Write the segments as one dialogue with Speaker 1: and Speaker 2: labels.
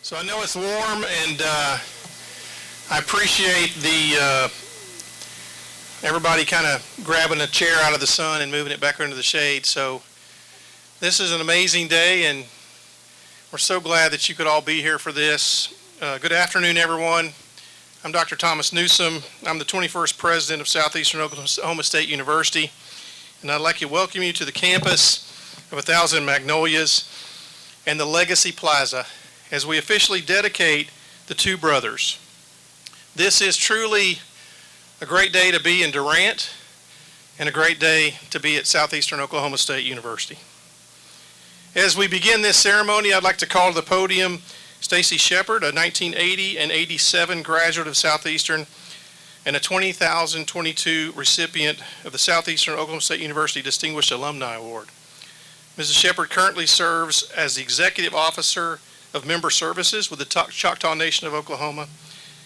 Speaker 1: So I know it's warm, and I appreciate the everybody kind of grabbing a chair out of the sun and moving it back into the shade. So this is an amazing day, and we're so glad that you could all be here for this. Good afternoon, everyone. I'm Dr. Thomas Newsom. I'm the 21st president of Southeastern Oklahoma State University, and I'd like to welcome you to the campus of 1,000 Magnolias and the Legacy Plaza as we officially dedicate the two brothers. This is truly a great day to be in Durant and a great day to be at Southeastern Oklahoma State University. As we begin this ceremony, I'd like to call to the podium Staci Shepard, a 1980 and 87 graduate of Southeastern and a 2022 recipient of the Southeastern Oklahoma State University Distinguished Alumni Award. Mrs. Shepard currently serves as the Executive Officer of Member Services with the Choctaw Nation of Oklahoma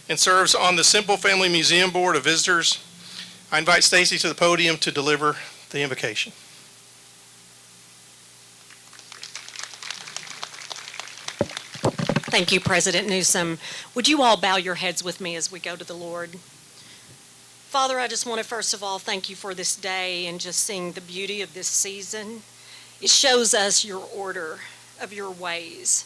Speaker 1: and serves on the Semple Family Museum Board of Visitors. I invite Staci to the podium to deliver the invocation.
Speaker 2: Thank you, President Newsom. Would you all bow your heads with me as we go to the Lord? Father, I just want to first of all thank you for this day and just seeing the beauty of this season. It shows us your order of your ways.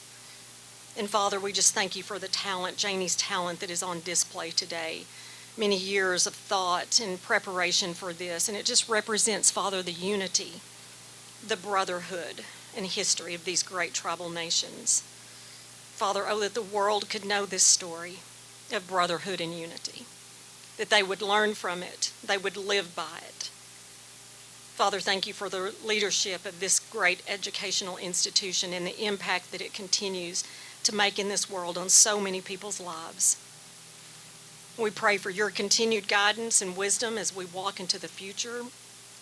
Speaker 2: And Father, we just thank you for the talent, Janie's talent that is on display today. Many years of thought and preparation for this, and it just represents, Father, the unity, the brotherhood, and history of these great tribal nations. Father, oh, that the world could know this story of brotherhood and unity, that they would learn from it, they would live by it. Father, thank you for the leadership of this great educational institution and the impact that it continues to make in this world on so many people's lives. We pray for your continued guidance and wisdom as we walk into the future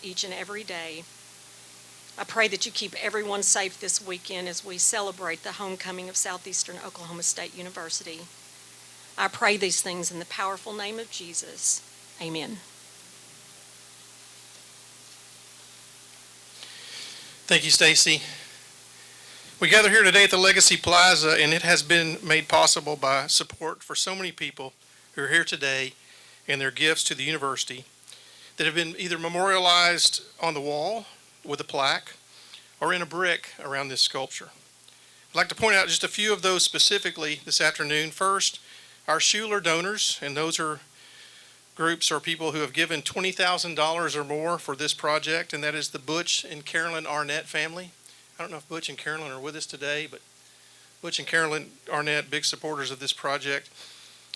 Speaker 2: each and every day. I pray that you keep everyone safe this weekend as we celebrate the homecoming of Southeastern Oklahoma State University. I pray these things in the powerful name of Jesus. Amen.
Speaker 1: Thank you, Staci. We gather here today at the Legacy Plaza, and it has been made possible by support for so many people who are here today and their gifts to the university that have been either memorialized on the wall with a plaque or in a brick around this sculpture. I'd like to point out just a few of those specifically this afternoon. First, our Schuler donors, and those are groups or people who have given $20,000 or more for this project, and that is the Butch and Carolyn Arnett family. I don't know if Butch and Carolyn are with us today, but Butch and Carolyn Arnett, big supporters of this project.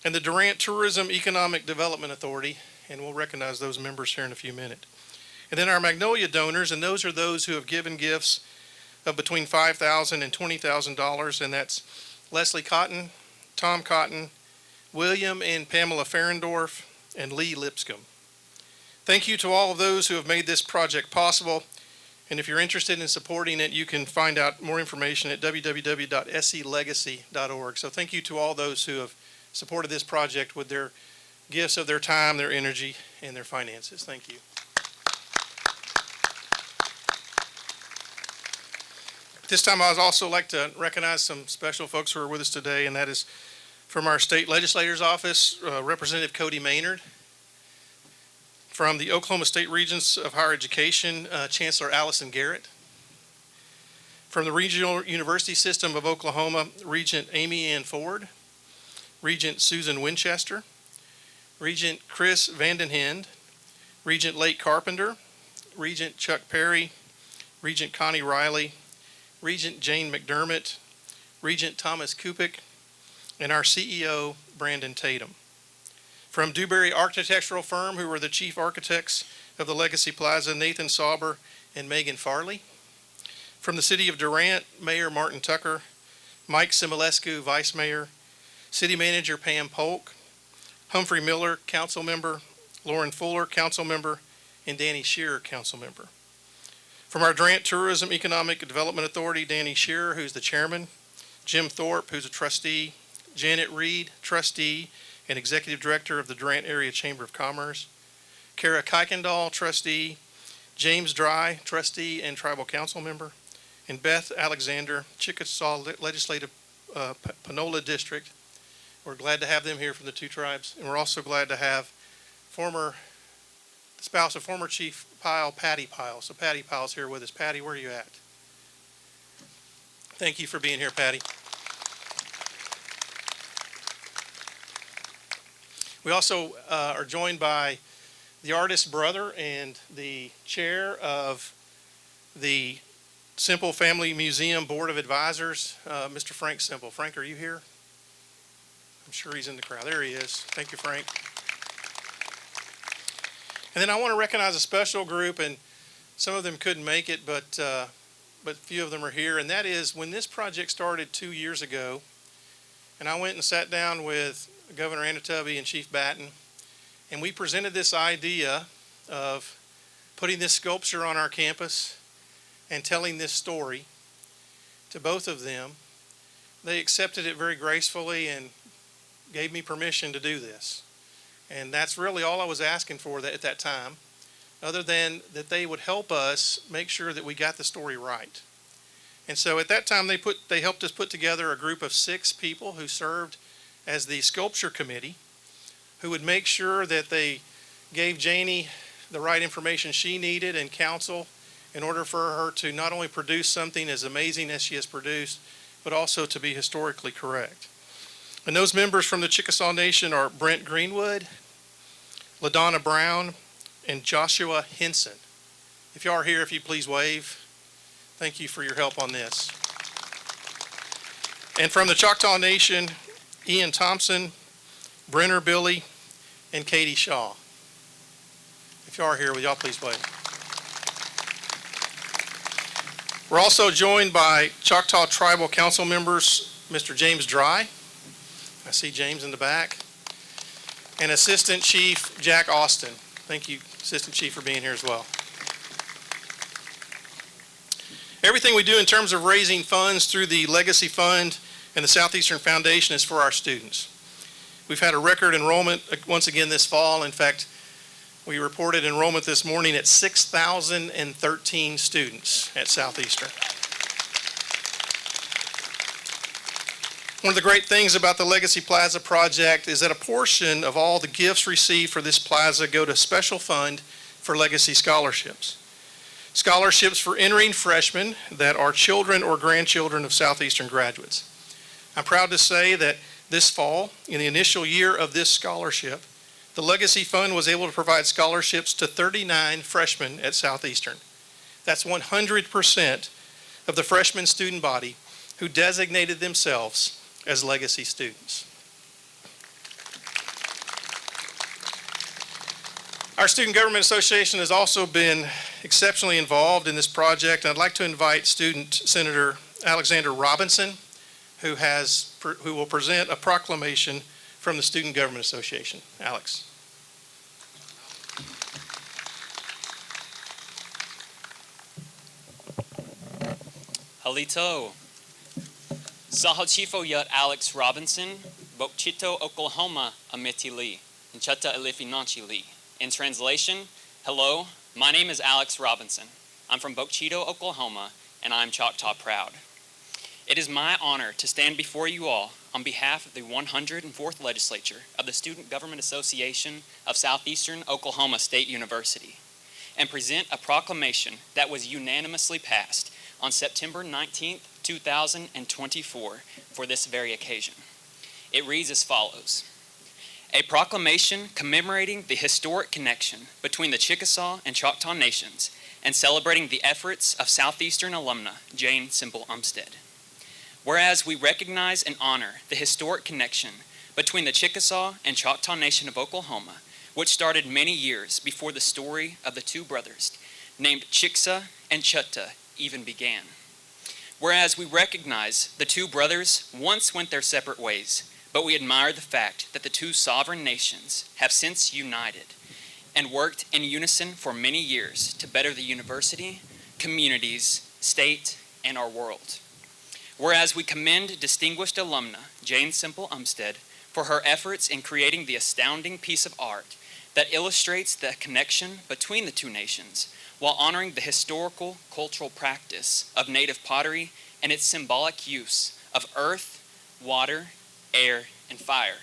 Speaker 1: And the Durant Tourism Economic Development Authority, and we'll recognize those members here in a few minutes. And then our Magnolia donors, and those are those who have given gifts of between $5,000 and $20,000, and that's Leslie Cotton, Tom Cotton, William and Pamela Ferendorf, and Lee Lipscomb. Thank you to all of those who have made this project possible. And if you're interested in supporting it, you can find out more information at www.sclegacy.org. So thank you to all those who have supported this project with their gifts of their time, their energy, and their finances. Thank you. At this time, I would also like to recognize some special folks who are with us today, and that is from our state legislator's office, Representative Cody Maynard. From the Oklahoma State Regents of Higher Education, Chancellor Allison Garrett. From the Regional University System of Oklahoma, Regent Amy Ann Ford, Regent Susan Winchester, Regent Chris Vandenhend, Regent Lake Carpenter, Regent Chuck Perry, Regent Connie Riley, Regent Jane McDermott, Regent Thomas Kupik, and our CEO, Brandon Tatum. From Dewberry Architectural Firm, who were the chief architects of the Legacy Plaza, Nathan Sauber and Megan Farley. From the City of Durant, Mayor Martin Tucker, Mike Similescu, Vice Mayor, City Manager Pam Polk, Humphrey Miller, Council Member, Lauren Fuller, Council Member, and Danny Shearer, Council Member. From our Durant Tourism Economic Development Authority, Danny Shearer, who's the Chairman, Jim Thorpe, who's a Trustee, Janet Reed, Trustee, and Executive Director of the Durant Area Chamber of Commerce, Kara Kuykendall, Trustee, James Dry, Trustee and Tribal Council Member, and Beth Alexander, Chickasaw Legislative Panola District. We're glad to have them here from the two tribes, and we're also glad to have the spouse of former Chief Pyle, Patty Pyle. So Patty Pyle's here with us. Patty, where are you at? Thank you for being here, Patty. We also are joined by the artist's brother and the chair of the Semple Family Museum Board of Advisors, Mr. Frank Semple. Frank, are you here? I'm sure he's in the crowd. There he is. Thank you, Frank. And then I want to recognize a special group, and some of them couldn't make it, but a few of them are here. And that is when this project started 2 years ago, and I went and sat down with Governor Anoatubby and Chief Batton, and we presented this idea of putting this sculpture on our campus and telling this story to both of them. They accepted it very gracefully and gave me permission to do this. And that's really all I was asking for at that time, other than that they would help us make sure that we got the story right. And so at that time they helped us put together a group of 6 people who served as the sculpture committee, who would make sure that they gave Janie the right information she needed and counsel in order for her to not only produce something as amazing as she has produced, but also to be historically correct. And those members from the Chickasaw Nation are Brent Greenwood, LaDonna Brown, and Joshua Henson. If you are here, if you please wave. Thank you for your help on this. And from the Choctaw Nation, Ian Thompson, Brenner Billy, and Katie Shaw. If you are here, will y'all please wave. We're also joined by Choctaw Tribal Council members, Mr. James Dry. I see James in the back. And Assistant Chief Jack Austin. Thank you, Assistant Chief, for being here as well. Everything we do in terms of raising funds through the Legacy Fund and the Southeastern Foundation is for our students. We've had a record enrollment once again this fall. In fact, we reported enrollment this morning at 6,013 students at Southeastern. One of the great things about the Legacy Plaza project is that a portion of all the gifts received for this plaza go to a special fund for Legacy scholarships. Scholarships for entering freshmen that are children or grandchildren of Southeastern graduates. I'm proud to say that this fall, in the initial year of this scholarship, the Legacy Fund was able to provide scholarships to 39 freshmen at Southeastern. That's 100% of the freshman student body who designated themselves as Legacy students. Our Student Government Association has also been exceptionally involved in this project. I'd like to invite Student Senator Alexander Robinson, who will present a proclamation from the Student Government Association. Alex.
Speaker 3: Halito. Sahachifo Yut Alex Robinson, Bokchito Oklahoma Amitili, and Chutta Elifinanchi Li. In translation, hello, my name is Alex Robinson. I'm from Bokchito, Oklahoma, and I'm Choctaw proud. It is my honor to stand before you all on behalf of the 104th Legislature of the Student Government Association of Southeastern Oklahoma State University and present a proclamation that was unanimously passed on September 19th, 2024 for this very occasion. It reads as follows. A proclamation commemorating the historic connection between the Chickasaw and Choctaw Nations and celebrating the efforts of Southeastern alumna Jane Semple Umsted. Whereas we recognize and honor the historic connection between the Chickasaw and Choctaw Nation of Oklahoma, which started many years before the story of the two brothers named Chickasaw and Chutta even began. Whereas we recognize the two brothers once went their separate ways, but we admire the fact that the two sovereign nations have since united and worked in unison for many years to better the university, communities, state, and our world. Whereas we commend distinguished alumna Jane Semple Umsted for her efforts in creating the astounding piece of art that illustrates the connection between the two nations while honoring the historical cultural practice of native pottery and its symbolic use of earth, water, air, and fire.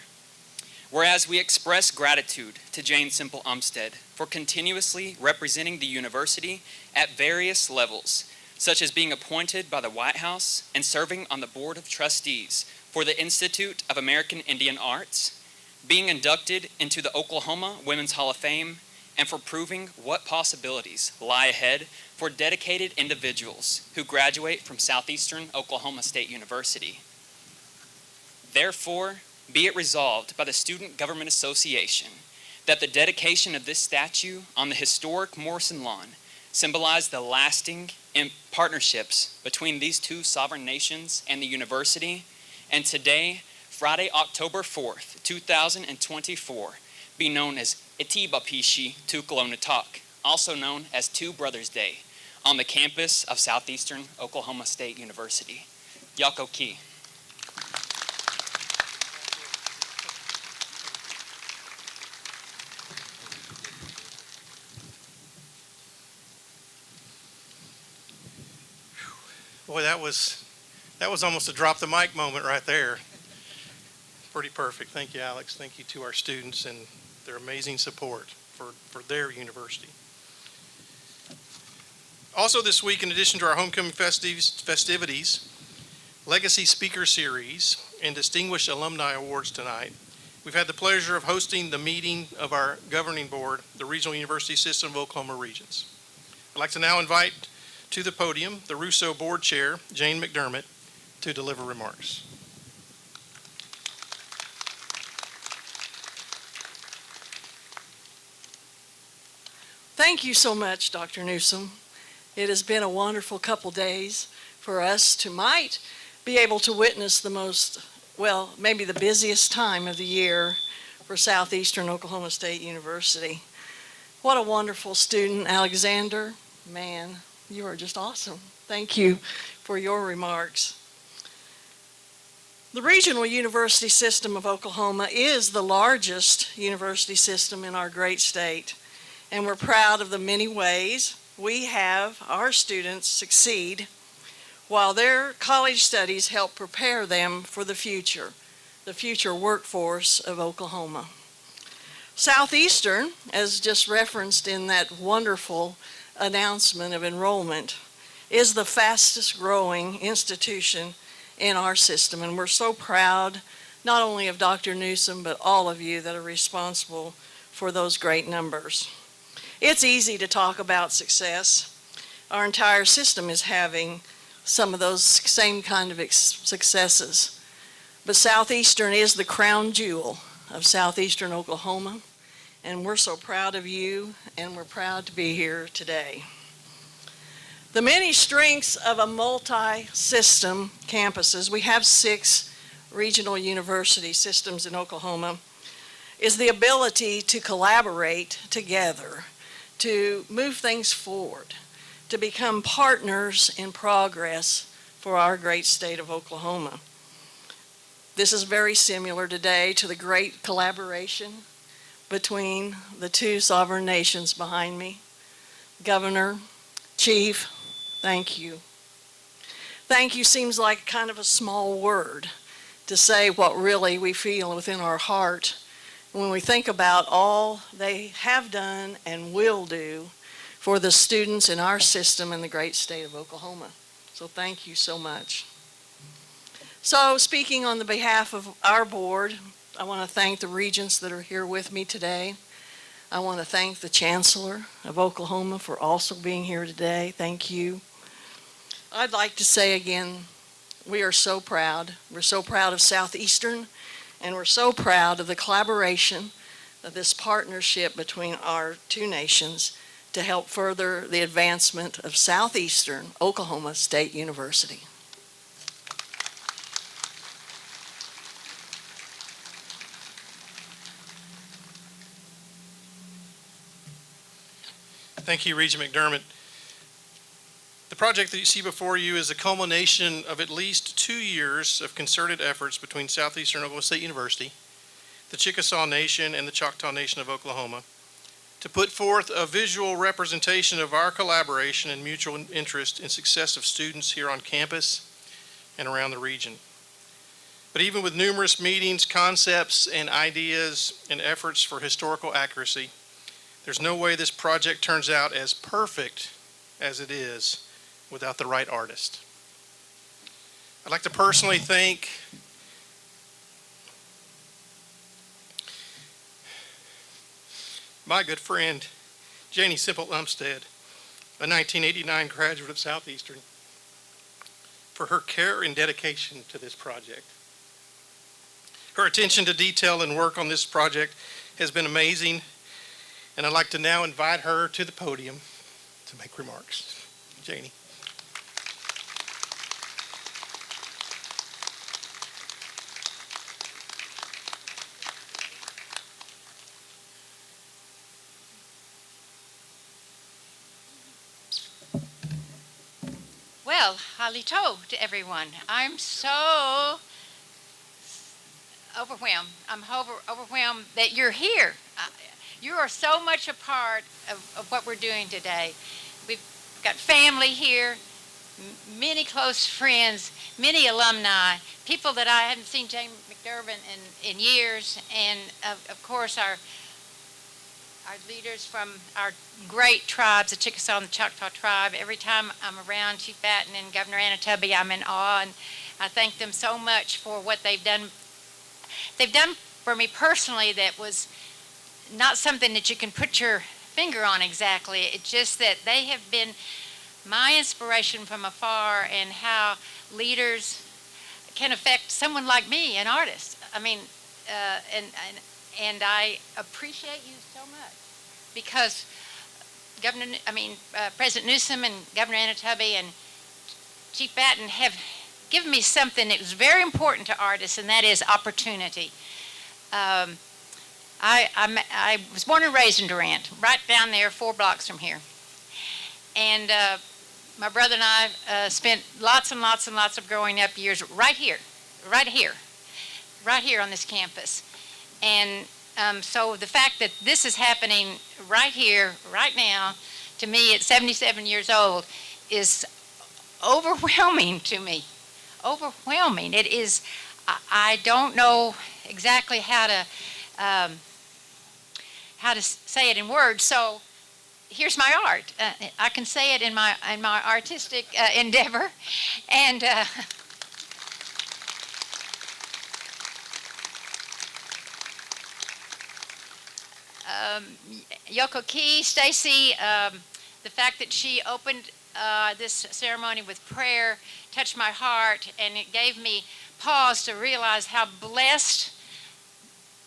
Speaker 3: Whereas we express gratitude to Jane Semple Umsted for continuously representing the university at various levels, such as being appointed by the White House and serving on the Board of Trustees for the Institute of American Indian Arts, being inducted into the Oklahoma Women's Hall of Fame, and for proving what possibilities lie ahead for dedicated individuals who graduate from Southeastern Oklahoma State University. Therefore, be it resolved by the Student Government Association that the dedication of this statue on the historic Morrison Lawn symbolize the lasting partnerships between these two sovereign nations and the university, and today, Friday, October 4th, 2024, be known as Itibapishi Tukulonatauk, also known as Two Brothers Day, on the campus of Southeastern Oklahoma State University. Yako Ki.
Speaker 1: Boy, that was almost a drop the mic moment right there. Pretty perfect. Thank you, Alex. Thank you to our students and their amazing support for their university. Also this week, in addition to our homecoming festivities, Legacy Speaker Series, and Distinguished Alumni Awards tonight, we've had the pleasure of hosting the meeting of our governing board, the Regional University System of Oklahoma Regions. I'd like to now invite to the podium the Russo Board Chair, Jane McDermott, to deliver remarks.
Speaker 4: Thank you so much, Dr. Newsom. It has been a wonderful couple days for us tonight be able to witness the most, well, maybe the busiest time of the year for Southeastern Oklahoma State University. What a wonderful student, Alexander. Man, you are just awesome. Thank you for your remarks. The Regional University System of Oklahoma is the largest university system in our great state, and we're proud of the many ways we have our students succeed while their college studies help prepare them for the future workforce of Oklahoma. Southeastern, as just referenced in that wonderful announcement of enrollment, is the fastest growing institution in our system, and we're so proud not only of Dr. Newsom but all of you that are responsible for those great numbers. It's easy to talk about success. Our entire system is having some of those same kind of successes. But Southeastern is the crown jewel of Southeastern Oklahoma, and we're so proud of you, and we're proud to be here today. The many strengths of a multi-system campuses, we have 6 regional university systems in Oklahoma, is the ability to collaborate together, to move things forward, to become partners in progress for our great state of Oklahoma. This is very similar today to the great collaboration between the 2 sovereign nations behind me. Governor, Chief, thank you. Thank you seems like kind of a small word to say what really we feel within our heart when we think about all they have done and will do for the students in our system in the great state of Oklahoma. So thank you so much. So speaking on the behalf of our board, I want to thank the regents that are here with me today. I want to thank the Chancellor of Oklahoma for also being here today. Thank you. I'd like to say again, we are so proud. We're so proud of Southeastern, and we're so proud of the collaboration of this partnership between our 2 nations to help further the advancement of Southeastern Oklahoma State University.
Speaker 1: Thank you, Regent McDermott. The project that you see before you is a culmination of at least 2 years of concerted efforts between Southeastern Oklahoma State University, the Chickasaw Nation, and the Choctaw Nation of Oklahoma to put forth a visual representation of our collaboration and mutual interest in success of students here on campus and around the region. But even with numerous meetings, concepts, and ideas and efforts for historical accuracy, there's no way this project turns out as perfect as it is without the right artist. I'd like to personally thank my good friend, Janie Semple Umsted, a 1989 graduate of Southeastern, for her care and dedication to this project. Her attention to detail and work on this project has been amazing, and I'd like to now invite her to the podium to make remarks. Janie.
Speaker 5: Well, halito to everyone. I'm so overwhelmed. I'm overwhelmed that you're here. You are so much a part of what we're doing today. We've got family here, many close friends, many alumni, people that I haven't seen James McDermott in years, and of course our leaders from our great tribes, the Chickasaw and the Choctaw tribe. Every time I'm around Chief Batton and Governor Anoatubby, I'm in awe, and I thank them so much for what they've done. They've done for me personally that was not something that you can put your finger on exactly. It's just that they have been my inspiration from afar, and how leaders can affect someone like me, an artist. I mean, and I appreciate you so much, because President Newsom and Governor Anoatubby and Chief Batton have given me something that was very important to artists, and that is opportunity. I was born and raised in Durant, right down there, 4 blocks from here. And my brother and I spent lots and lots and lots of growing up years right here on this campus. And so the fact that this is happening right here, right now, to me at 77 years old, is overwhelming to me. Overwhelming. It is. I don't know exactly how to say it in words. So here's my art. I can say it in my artistic endeavor, and. Yoko Key, Staci, the fact that she opened this ceremony with prayer touched my heart, and it gave me pause to realize how blessed,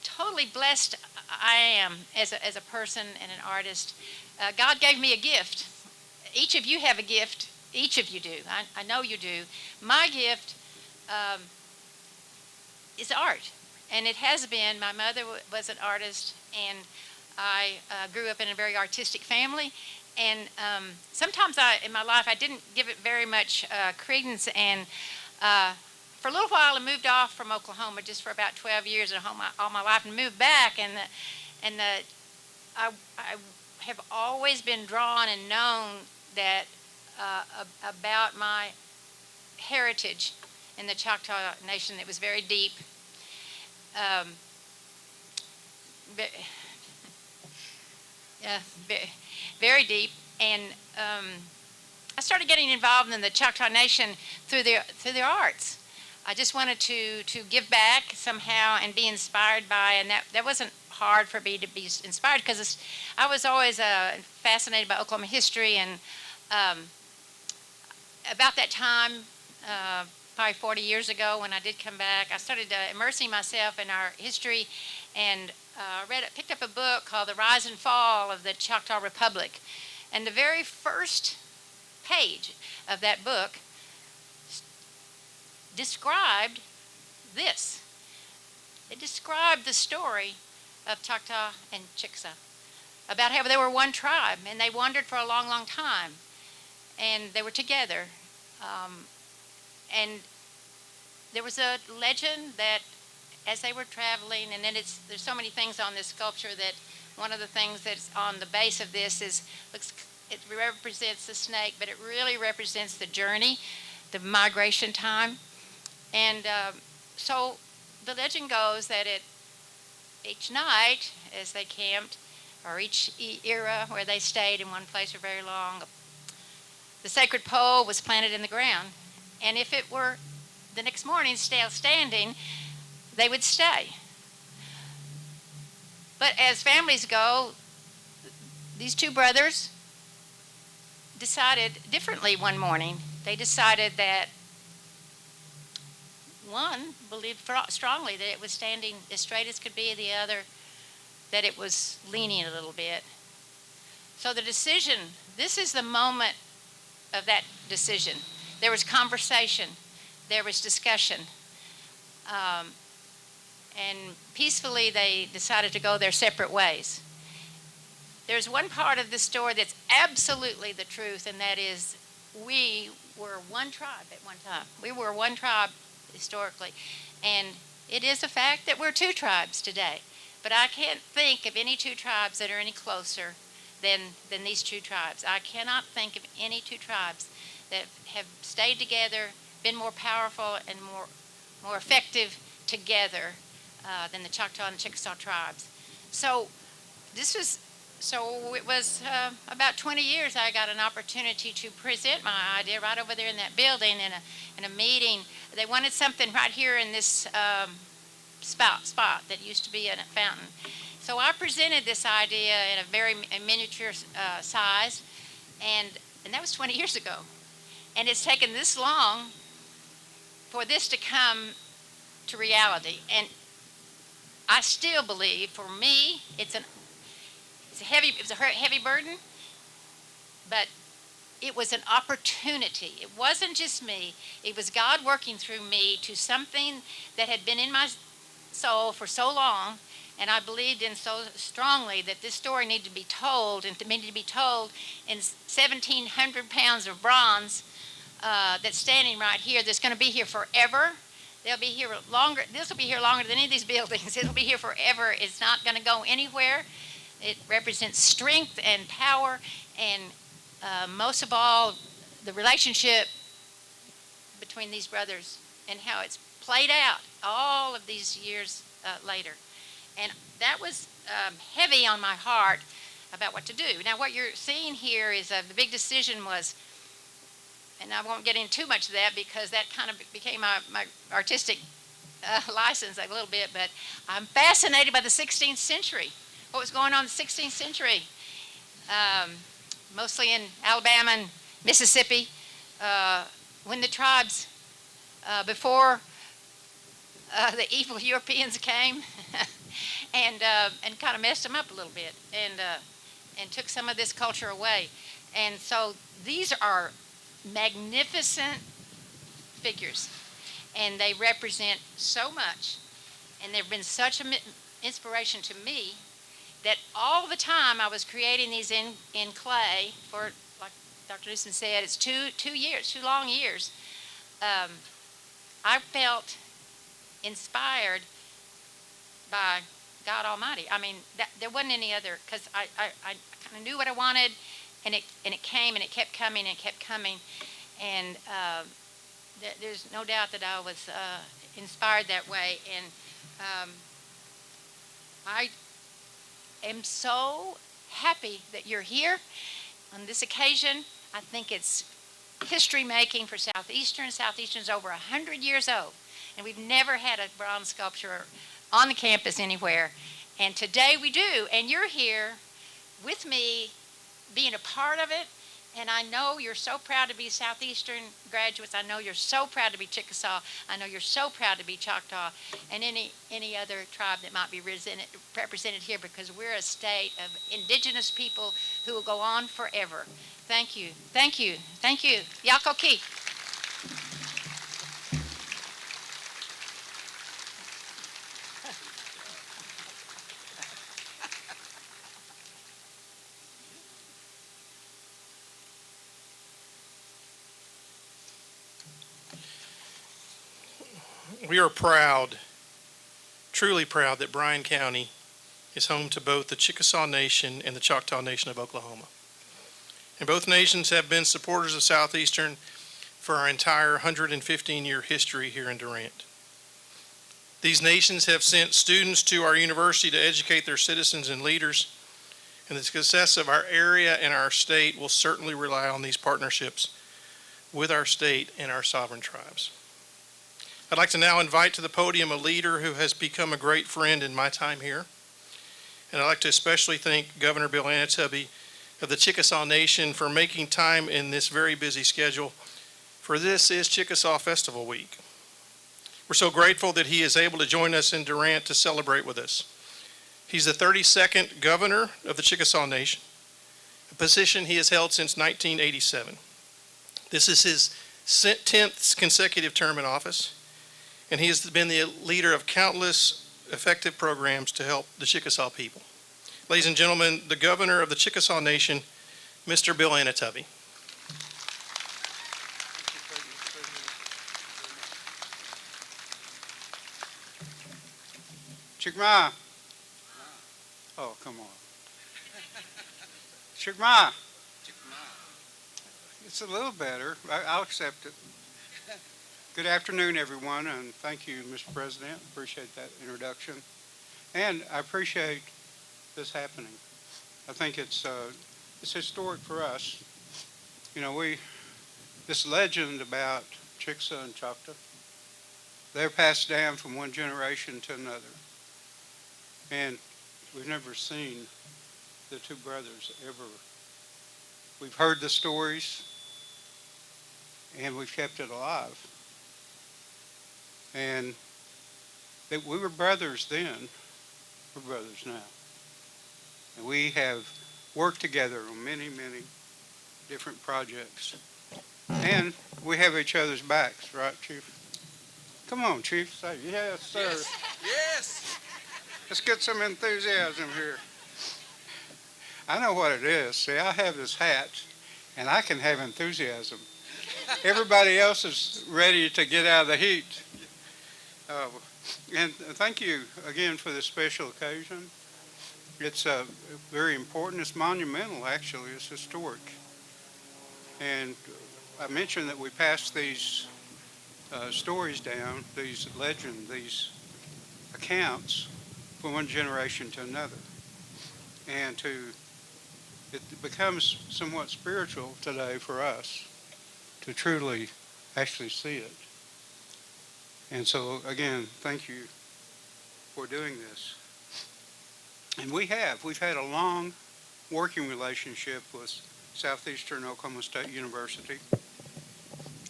Speaker 5: totally blessed I am as a person and an artist. God gave me a gift. Each of you have a gift. Each of you do. I know you do. My gift is art, and it has been. My mother was an artist, and I grew up in a very artistic family, and sometimes in my life I didn't give it very much credence, and for a little while I moved off from Oklahoma just for about 12 years at home all my life, and moved back, and I have always been drawn and known that about my heritage in the Choctaw Nation that was very deep. Very deep, and I started getting involved in the Choctaw Nation through the arts. I just wanted to give back somehow and be inspired by, and that wasn't hard for me to be inspired, because I was always fascinated by Oklahoma history, and about that time, probably 40 years ago when I did come back, I started immersing myself in our history, and picked up a book called The Rise and Fall of the Choctaw Republic. And the very first page of that book described this. It described the story of Choctaw and Chickasaw, about how they were one tribe, and they wandered for a long, long time, and they were together. And there was a legend that as they were traveling, and then there's so many things on this sculpture, that one of the things that's on the base of this it represents the snake, but it really represents the journey, the migration time. And So the legend goes that each night as they camped, or each era where they stayed in one place for very long, the sacred pole was planted in the ground. And if it were the next morning still standing, they would stay. But as families go, these two brothers decided differently one morning. They decided that one believed strongly that it was standing as straight as could be, the other that it was leaning a little bit. So the decision, this is the moment of that decision. There was conversation, there was discussion, and peacefully they decided to go their separate ways. There's one part of this story that's absolutely the truth, and that is we were one tribe at one time. We were one tribe historically, and it is a fact that we're two tribes today. But I can't think of any two tribes that are any closer than these two tribes. I cannot think of any two tribes that have stayed together, been more powerful and more effective together than the Choctaw and the Chickasaw tribes. So it was about 20 years I got an opportunity to present my idea right over there in that building in a meeting. They wanted something right here in this spot that used to be in a fountain. So I presented this idea in a very miniature size, and that was 20 years ago. And it's taken this long for this to come to reality. And I still believe, for me, it was a heavy burden, but it was an opportunity. It wasn't just me. It was God working through me to something that had been in my soul for so long, and I believed in so strongly that this story needed to be told, and it needed to be told in 1,700 pounds of bronze that's standing right here, that's going to be here forever. They'll be here longer. This will be here longer than any of these buildings. It'll be here forever. It's not going to go anywhere. It represents strength and power, and most of all, the relationship between these brothers and how it's played out all of these years later. And that was heavy on my heart about what to do. Now, what you're seeing here is the big decision was, and I won't get into too much of that because that kind of became my artistic license a little bit, but I'm fascinated by the 16th century. What was going on in the 16th century, mostly in Alabama and Mississippi, when the tribes, before the evil Europeans came and kind of messed them up a little bit and took some of this culture away. And so these are magnificent figures, and they represent so much, and they've been such an inspiration to me that all the time I was creating these in clay for, like Dr. Newsom said, it's 2 years, 2 long years. I felt inspired by God Almighty. I mean, there wasn't any other, because I kind of knew what I wanted, and it came, and it kept coming, and it kept coming, and there's no doubt that I was inspired that way, and I am so happy that you're here on this occasion. I think it's history making for Southeastern. Southeastern's over 100 years old, and we've never had a bronze sculpture on the campus anywhere, and today we do, and you're here with me being a part of it. And I know you're so proud to be Southeastern graduates. I know you're so proud to be Chickasaw. I know you're so proud to be Choctaw and any other tribe that might be represented here, because we're a state of indigenous people who will go on forever. Thank you. Thank you. Thank you. Yako Ki.
Speaker 1: We are proud, truly proud, that Bryan County is home to both the Chickasaw Nation and the Choctaw Nation of Oklahoma. And both nations have been supporters of Southeastern for our entire 115-year history here in Durant. These nations have sent students to our university to educate their citizens and leaders, and the success of our area and our state will certainly rely on these partnerships with our state and our sovereign tribes. I'd like to now invite to the podium a leader who has become a great friend in my time here. And I'd like to especially thank Governor Bill Anoatubby of the Chickasaw Nation for making time in this very busy schedule, for this is Chickasaw Festival Week. We're so grateful that he is able to join us in Durant to celebrate with us. He's the 32nd governor of the Chickasaw Nation, a position he has held since 1987. This is his 10th consecutive term in office, and he has been the leader of countless effective programs to help the Chickasaw people. Ladies and gentlemen, the governor of the Chickasaw Nation, Mr. Bill Anoatubby.
Speaker 6: Chickasaw. Oh, come on. Chickasaw. It's a little better. I'll accept it. Good afternoon, everyone, and thank you, Mr. President. Appreciate that introduction. And I appreciate this happening. I think it's historic for us. You know, this legend about Chickasaw and Choctaw, they're passed down from one generation to another. And we've never seen the two brothers ever. We've heard the stories, and we've kept it alive. And that we were brothers then, we're brothers now. And we have worked together on many, many different projects. And we have each other's backs, right, Chief? Come on, Chief, say yes, sir.
Speaker 7: Yes. Yes.
Speaker 6: Let's get some enthusiasm here. I know what it is. See, I have this hat, and I can have enthusiasm. Everybody else is ready to get out of the heat. And thank you again for this special occasion. It's very important. It's monumental, actually. It's historic. And I mentioned that we passed these stories down, these legends, these accounts from one generation to another. And it becomes somewhat spiritual today for us to truly actually see it. And so, again, thank you for doing this. And we've had a long working relationship with Southeastern Oklahoma State University.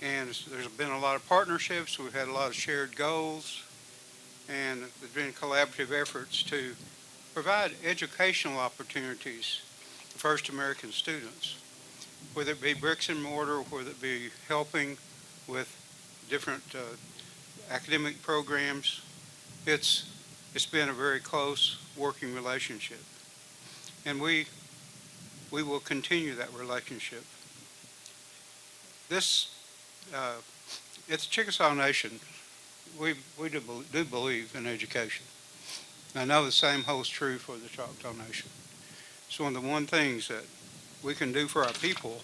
Speaker 6: And there's been a lot of partnerships. We've had a lot of shared goals. And there's been collaborative efforts to provide educational opportunities for First American students, whether it be bricks and mortar, whether it be helping with different academic programs. It's been a very close working relationship. And we will continue that relationship. It's Chickasaw Nation. We do believe in education. I know the same holds true for the Choctaw Nation. It's one of the things that we can do for our people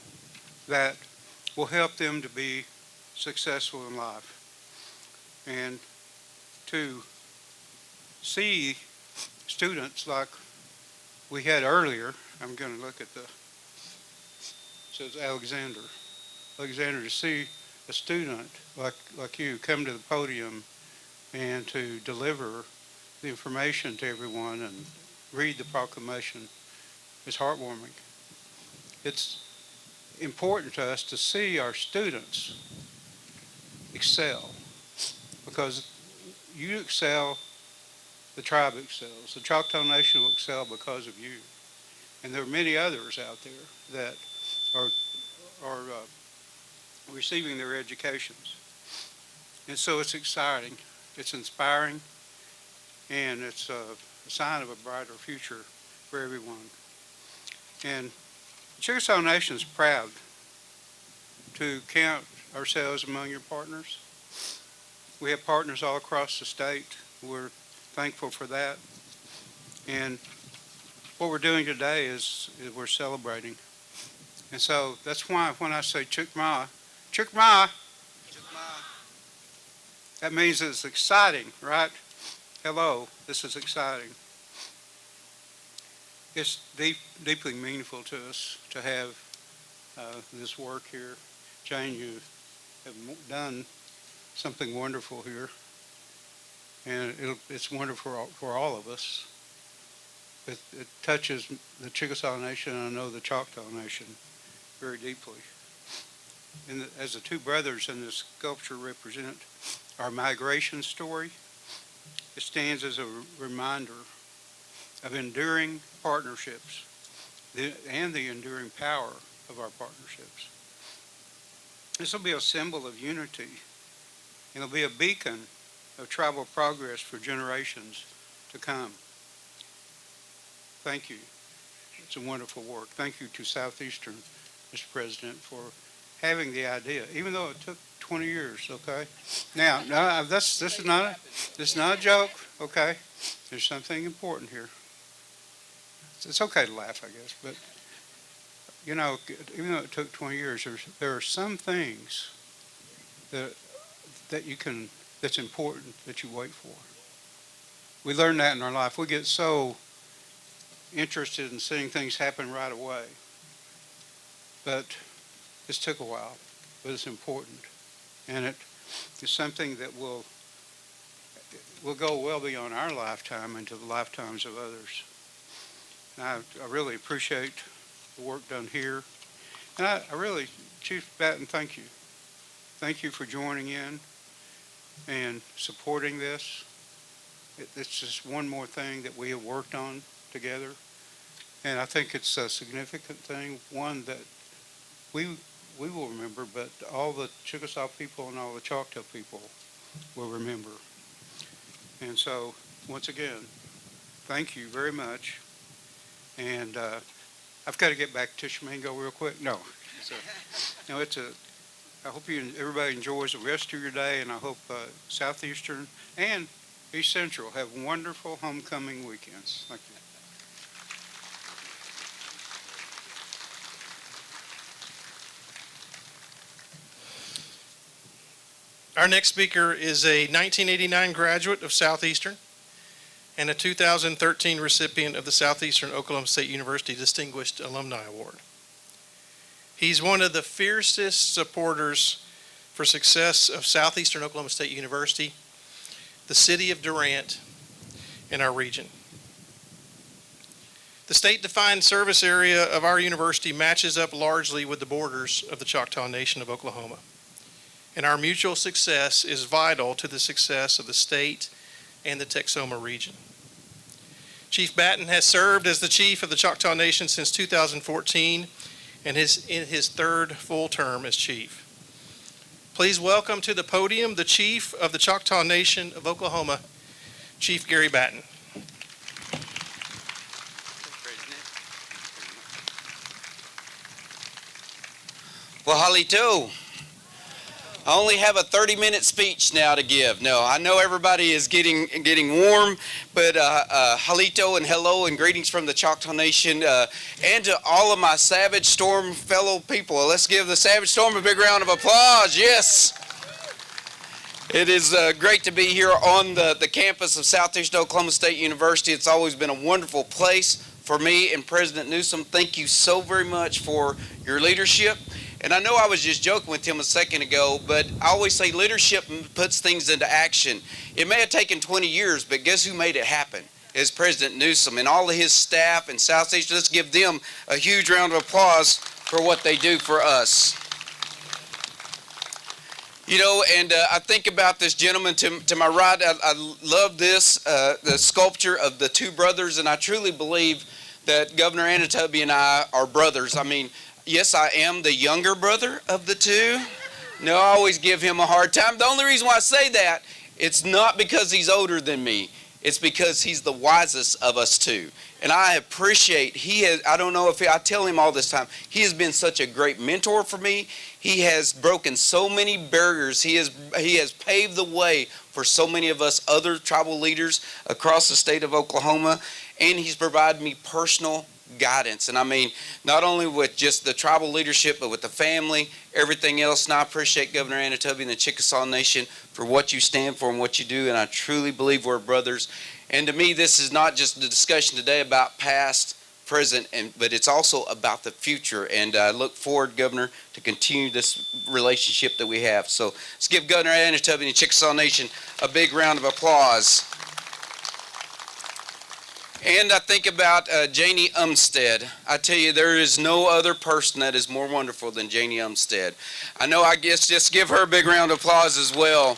Speaker 6: that will help them to be successful in life. And to see students like we had earlier, I'm going to look at it says Alexander, to see a student like you come to the podium and to deliver the information to everyone and read the proclamation is heartwarming. It's important to us to see our students excel, because you excel, the tribe excels. The Choctaw Nation will excel because of you. And there are many others out there that are receiving their educations. And so it's exciting, it's inspiring, and it's a sign of a brighter future for everyone. And Chickasaw Nation is proud to count ourselves among your partners. We have partners all across the state. We're thankful for that. And what we're doing today is we're celebrating. And so that's why when I say Chickasaw, that means it's exciting, right? hello, this is exciting. It's deeply meaningful to us to have this work here. Jane, you have done something wonderful here, and it's wonderful for all of us. It touches the Chickasaw Nation, and I know the Choctaw Nation very deeply. And as the two brothers in this sculpture represent our migration story, it stands as a reminder of enduring partnerships and the enduring power of our partnerships. This will be a symbol of unity, and it'll be a beacon of tribal progress for generations to come. Thank you. It's a wonderful work. Thank you to Southeastern, Mr. President, for having the idea, even though it took 20 years, okay? Now, no, this is not a joke, okay? There's something important here. It's okay to laugh, I guess, but you know, even though it took 20 years, there are some things that's important that you wait for. We learn that in our life. We get so interested in seeing things happen right away, but this took a while, but it's important, and it is something that will go well beyond our lifetime into the lifetimes of others. And I really appreciate the work done here. And I really, Chief Batton, thank you. Thank you for joining in and supporting this. It's just one more thing that we have worked on together. And I think it's a significant thing, one that we will remember, but all the Chickasaw people and all the Choctaw people will remember. And so, once again, thank you very much. And I've got to get back to Tishomingo real quick. No, I hope everybody enjoys the rest of your day, and I hope Southeastern and East Central have wonderful homecoming weekends. Thank you.
Speaker 1: Our next speaker is a 1989 graduate of Southeastern and a 2013 recipient of the Southeastern Oklahoma State University Distinguished Alumni Award. He's one of the fiercest supporters for success of Southeastern Oklahoma State University, the city of Durant, and our region. The state-defined service area of our university matches up largely with the borders of the Choctaw Nation of Oklahoma, and our mutual success is vital to the success of the state and the Texoma region. Chief Batton has served as the chief of the Choctaw Nation since 2014 and is in his third full term as chief. Please welcome to the podium the chief of the Choctaw Nation of Oklahoma, Chief Gary Batton.
Speaker 7: Well, halito. I only have a 30-minute speech now to give. No, I know everybody is getting warm, but halito and hello and greetings from the Choctaw Nation and to all of my Savage Storm fellow people. Let's give the Savage Storm a big round of applause. Yes. It is great to be here on the campus of Southeastern Oklahoma State University. It's always been a wonderful place for me and President Newsom. Thank you so very much for your leadership. And I know I was just joking with him a second ago, but I always say leadership puts things into action. It may have taken 20 years, but guess who made it happen? It's President Newsom and all of his staff and Southeastern. Let's give them a huge round of applause for what they do for us. You know, and I think about this gentleman to my right. I love this, the sculpture of the two brothers, and I truly believe that Governor Anoatubby and I are brothers. I mean, yes, I am the younger brother of the two. No, I always give him a hard time. The only reason why I say that, it's not because he's older than me. It's because he's the wisest of us two. And I appreciate, I don't know if I tell him all this time, he has been such a great mentor for me. He has broken so many barriers. He has paved the way for so many of us other tribal leaders across the state of Oklahoma. And he's provided me personal guidance. And I mean, not only with just the tribal leadership, but with the family, everything else. And I appreciate Governor Anoatubby and the Chickasaw Nation for what you stand for and what you do. And I truly believe we're brothers. And to me, this is not just a discussion today about past, present, but it's also about the future. And I look forward, Governor, to continue this relationship that we have. So let's give Governor Anoatubby and the Chickasaw Nation a big round of applause. And I think about Janie Umsted. I tell you, there is no other person that is more wonderful than Janie Umsted. I know, I guess just give her a big round of applause as well.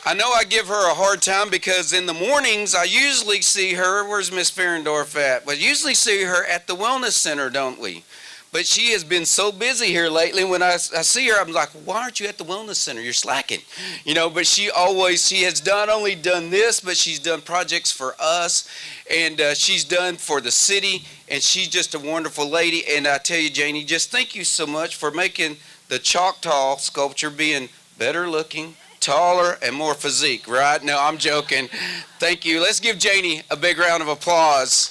Speaker 7: I know I give her a hard time because in the mornings I usually see her, where's Miss Ferendorf at? But usually see her at the Wellness Center, don't we? But she has been so busy here lately. When I see her, I'm like, why aren't you at the Wellness Center? You're slacking. You know, but she has not only done this, but she's done projects for us, and she's done for the city, and she's just a wonderful lady. And I tell you, Janie, just thank you so much for making the Choctaw sculpture being better looking, taller, and more physique, right? No, I'm joking. Thank you. Let's give Janie a big round of applause.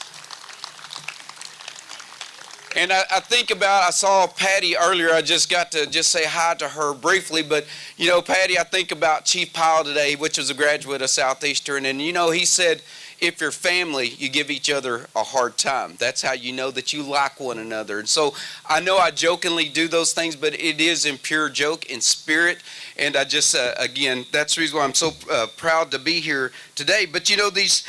Speaker 7: And I think about, I saw Patty earlier. I just got to just say hi to her briefly. But, you know, Patty, I think about Chief Powell today, which was a graduate of Southeastern. And, you know, he said, if you're family, you give each other a hard time. That's how you know that you like one another. And so I know I jokingly do those things, but it is in pure joke, in spirit. And I just, again, that's the reason why I'm so proud to be here today. But, you know, these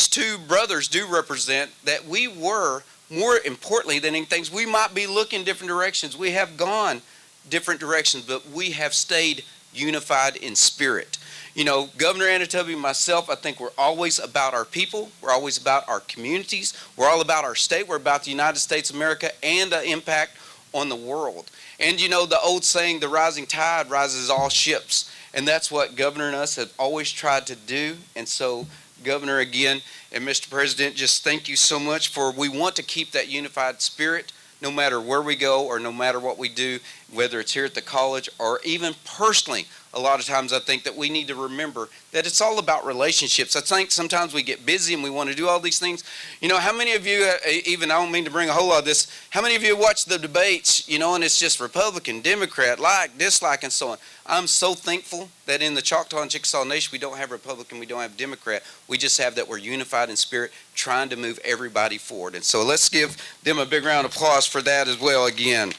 Speaker 7: two brothers do represent that we were, more importantly than anything, we might be looking different directions. We have gone different directions, but we have stayed unified in spirit. You know, Governor Anoatubby and myself, I think we're always about our people. We're always about our communities. We're all about our state. We're about the United States of America and the impact on the world. And you know, the old saying, the rising tide rises all ships. And that's what Governor and us have always tried to do. And so, Governor, again, and Mr. President, just thank you so much for, we want to keep that unified spirit no matter where we go or no matter what we do, whether it's here at the college or even personally. A lot of times I think that we need to remember that it's all about relationships. I think sometimes we get busy and we want to do all these things. You know, how many of you, even I don't mean to bring a whole lot of this, how many of you watch the debates, you know, and it's just Republican, Democrat, like, dislike, and so on. I'm so thankful that in the Choctaw and Chickasaw Nation, we don't have Republican, we don't have Democrat. We just have that we're unified in spirit, trying to move everybody forward. And so let's give them a big round of applause for that as well again.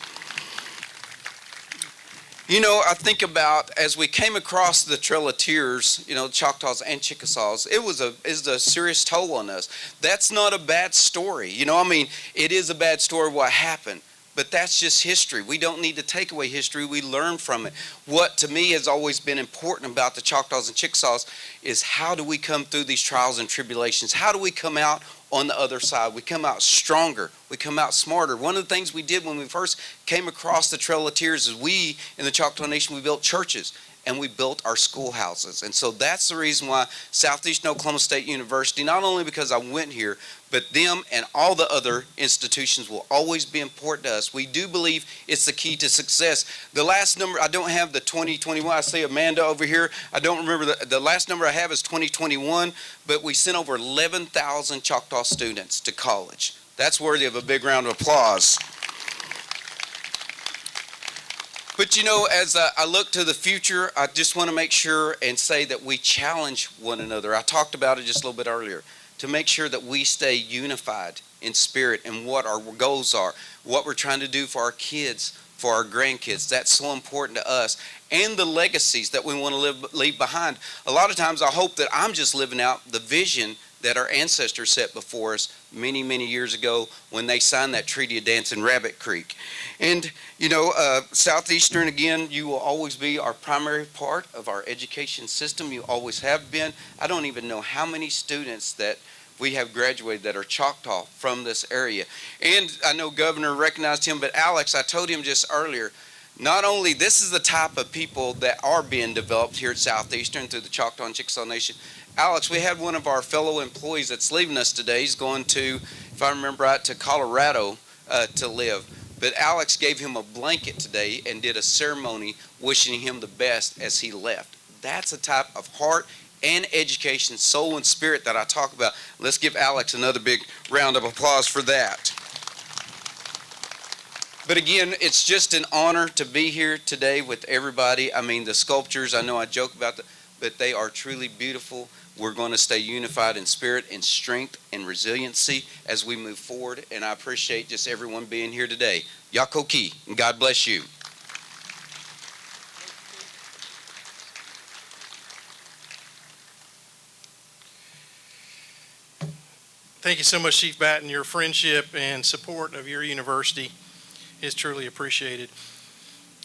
Speaker 7: You know, I think about as we came across the Trail of Tears, you know, Choctaws and Chickasaws, it was a serious toll on us. That's not a bad story. You know, I mean, it is a bad story what happened, but that's just history. We don't need to take away history. We learn from it. What to me has always been important about the Choctaws and Chickasaws is how do we come through these trials and tribulations? How do we come out on the other side? We come out stronger. We come out smarter. One of the things we did when we first came across the Trail of Tears is we, in the Choctaw Nation, we built churches and we built our schoolhouses. And so that's the reason why Southeastern Oklahoma State University, not only because I went here, but them and all the other institutions will always be important to us. We do believe it's the key to success. The last number, I don't have the 2021. I see Amanda over here. I don't remember. The last number I have is 2021, but we sent over 11,000 Choctaw students to college. That's worthy of a big round of applause. But you know, as I look to the future, I just want to make sure and say that we challenge one another. I talked about it just a little bit earlier, to make sure that we stay unified in spirit and what our goals are, what we're trying to do for our kids, for our grandkids. That's so important to us. And the legacies that we want to leave behind. A lot of times I hope that I'm just living out the vision that our ancestors set before us many, many years ago when they signed that Treaty of Dancing Rabbit Creek. And, you know, Southeastern, again, you will always be our primary part of our education system. You always have been. I don't even know how many students that we have graduated that are Choctaw from this area. And I know Governor recognized him, but Alex, I told him just earlier, not only this is the type of people that are being developed here at Southeastern through the Choctaw and Chickasaw Nation. Alex, we had one of our fellow employees that's leaving us today. He's going to, if I remember right, to Colorado to live. But Alex gave him a blanket today and did a ceremony wishing him the best as he left. That's a type of heart and education, soul and spirit that I talk about. Let's give Alex another big round of applause for that. But again, it's just an honor to be here today with everybody. I mean, the sculptures, I know I joke about them, but they are truly beautiful. We're going to stay unified in spirit and strength and resiliency as we move forward. And I appreciate just everyone being here today. Yakoki, and God bless you.
Speaker 1: Thank you so much, Chief Batton. Your friendship and support of your university is truly appreciated.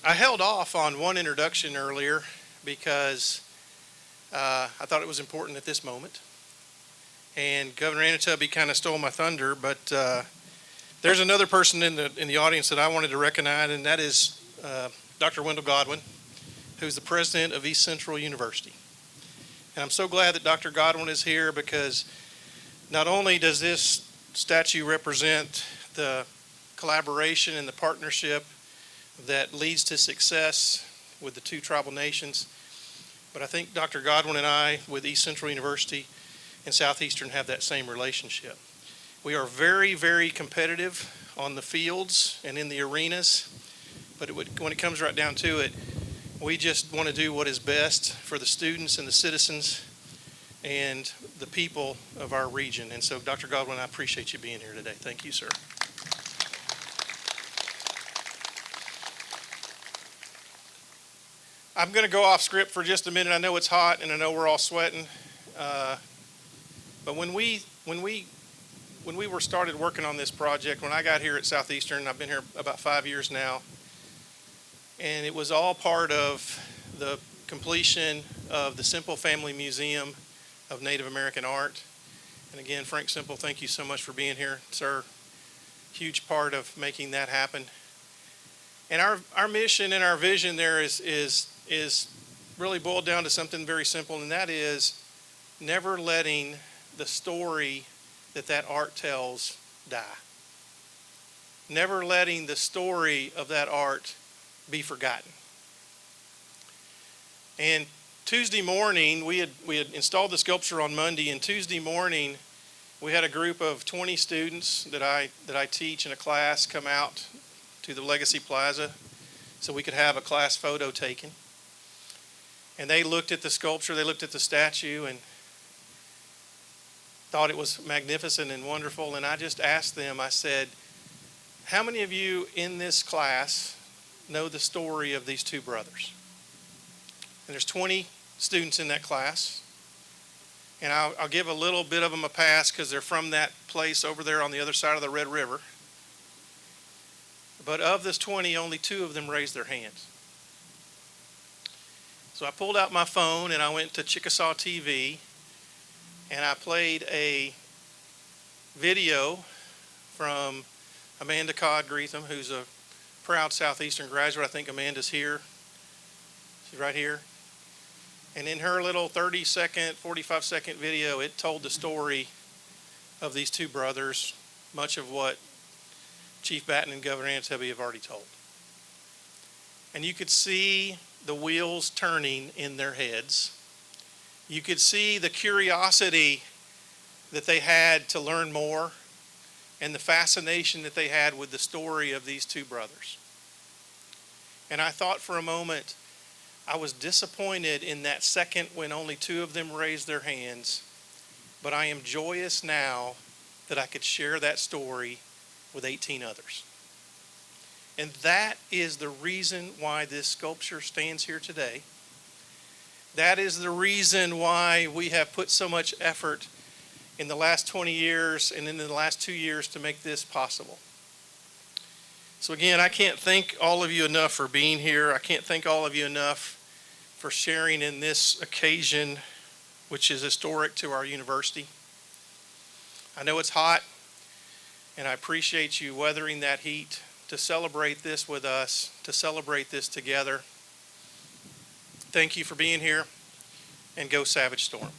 Speaker 1: I held off on one introduction earlier because I thought it was important at this moment. And Governor Anoatubby kind of stole my thunder, but there's another person in the audience that I wanted to recognize, and that is Dr. Wendell Godwin, who's the president of East Central University. And I'm so glad that Dr. Godwin is here because not only does this statue represent the collaboration and the partnership that leads to success with the two tribal nations, but I think Dr. Godwin and I with East Central University and Southeastern have that same relationship. We are very, very competitive on the fields and in the arenas, but when it comes right down to it, we just want to do what is best for the students and the citizens and the people of our region. And so, Dr. Godwin, I appreciate you being here today. Thank you, sir. I'm going to go off script for just a minute. I know it's hot and I know we're all sweating. But when we were started working on this project, when I got here at Southeastern, I've been here about 5 years now, and it was all part of the completion of the Semple Family Museum of Native American Art. And again, Frank Semple, thank you so much for being here, sir. Huge part of making that happen. And our mission and our vision there is really boiled down to something very simple, and that is never letting the story that art tells die. Never letting the story of that art be forgotten. And Tuesday morning, we had installed the sculpture on Monday, and Tuesday morning we had a group of 20 students that I teach in a class come out to the Legacy Plaza so we could have a class photo taken. And they looked at the sculpture, they looked at the statue, and thought it was magnificent and wonderful. And I just asked them, I said, how many of you in this class know the story of these two brothers? And there's 20 students in that class. And I'll give a little bit of them a pass because they're from that place over there on the other side of the Red River. But of this 20, only 2 of them raised their hands. So I pulled out my phone and I went to Chickasaw TV and I played a video from Amanda Codd-Greetham, who's a proud Southeastern graduate. I think Amanda's here. She's right here. And in her little 30-second, 45-second video, it told the story of these two brothers, much of what Chief Batton and Governor Anoatubby have already told. And you could see the wheels turning in their heads. You could see the curiosity that they had to learn more and the fascination that they had with the story of these two brothers. And I thought for a moment, I was disappointed in that second when only 2 of them raised their hands, but I am joyous now that I could share that story with 18 others. And that is the reason why this sculpture stands here today. That is the reason why we have put so much effort in the last 20 years and in the last 2 years to make this possible. So again, I can't thank all of you enough for being here. I can't thank all of you enough for sharing in this occasion, which is historic to our university. I know it's hot, and I appreciate you weathering that heat to celebrate this with us, to celebrate this together. Thank you for being here, and go Savage Storm.